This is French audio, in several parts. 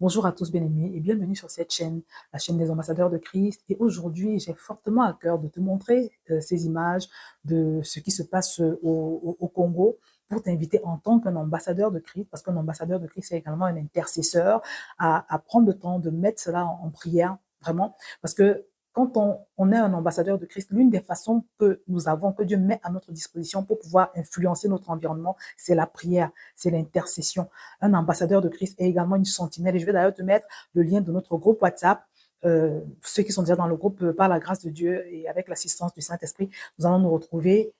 Bonjour à tous bien-aimés et bienvenue sur cette chaîne, la chaîne des ambassadeurs de Christ. Et aujourd'hui, j'ai fortement à cœur de te montrer ces images de ce qui se passe au Congo pour t'inviter en tant qu'un ambassadeur de Christ, parce qu'un ambassadeur de Christ, c'est également un intercesseur, à prendre le temps de mettre cela en prière, vraiment, parce que quand on est un ambassadeur de Christ, l'une des façons que nous avons, que Dieu met à notre disposition pour pouvoir influencer notre environnement, c'est la prière, c'est l'intercession. Un ambassadeur de Christ est également une sentinelle. Et je vais d'ailleurs te mettre le lien de notre groupe WhatsApp. Ceux qui sont déjà dans le groupe, par la grâce de Dieu et avec l'assistance du Saint-Esprit, nous allons nous retrouver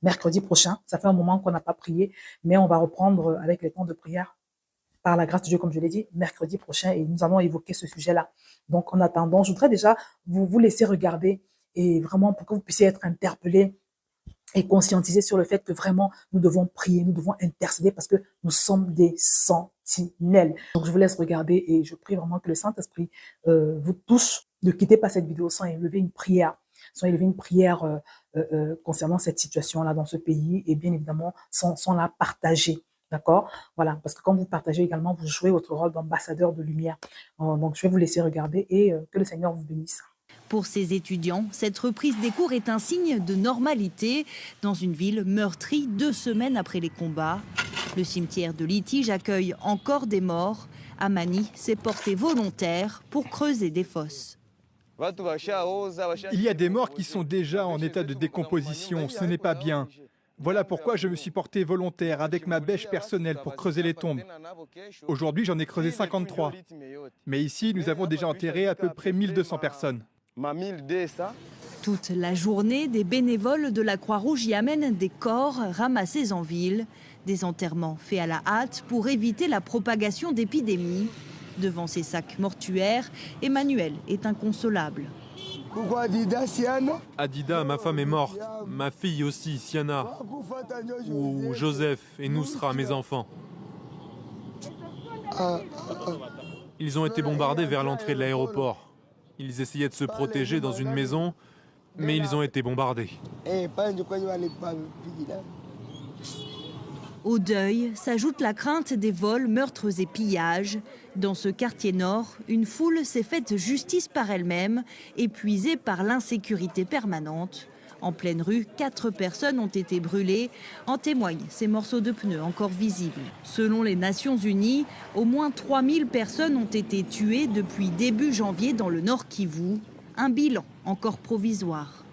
mercredi prochain. Ça fait un moment qu'on n'a pas prié, mais on va reprendre avec les temps de prière par la grâce de Dieu, comme je l'ai dit, mercredi prochain, et nous allons évoquer ce sujet-là. Donc, en attendant, je voudrais déjà vous laisser regarder et vraiment pour que vous puissiez être interpellés et conscientiser sur le fait que vraiment, nous devons prier, nous devons intercéder parce que nous sommes des sentinelles. Donc, je vous laisse regarder et je prie vraiment que le Saint-Esprit vous touche. Ne quittez pas cette vidéo sans élever une prière. Sans élever une prière concernant cette situation-là dans ce pays et bien évidemment, sans la partager. D'accord? Voilà, parce que quand vous partagez également, vous jouez votre rôle d'ambassadeur de lumière. Donc, je vais vous laisser regarder et que le Seigneur vous bénisse. Pour ces étudiants, cette reprise des cours est un signe de normalité dans une ville meurtrie 2 semaines après les combats. Le cimetière de Litige accueille encore des morts. Amani s'est porté volontaire pour creuser des fosses. Il y a des morts qui sont déjà en état de décomposition, ce n'est pas bien. Voilà pourquoi je me suis porté volontaire avec ma bêche personnelle pour creuser les tombes. Aujourd'hui, j'en ai creusé 53. Mais ici, nous avons déjà enterré à peu près 1200 personnes. Toute la journée, des bénévoles de la Croix-Rouge y amènent des corps ramassés en ville. Des enterrements faits à la hâte pour éviter la propagation d'épidémies. Devant ces sacs mortuaires, Emmanuel est inconsolable. Adida, ma femme est morte. Ma fille aussi, Siana. Ou Joseph et Nousra, mes enfants. Ils ont été bombardés vers l'entrée de l'aéroport. Ils essayaient de se protéger dans une maison, mais ils ont été bombardés. Au deuil s'ajoute la crainte des vols, meurtres et pillages. Dans ce quartier nord, une foule s'est faite justice par elle-même, épuisée par l'insécurité permanente. En pleine rue, 4 personnes ont été brûlées. En témoignent ces morceaux de pneus encore visibles. Selon les Nations Unies, au moins 3000 personnes ont été tuées depuis début janvier dans le Nord Kivu. Un bilan encore provisoire.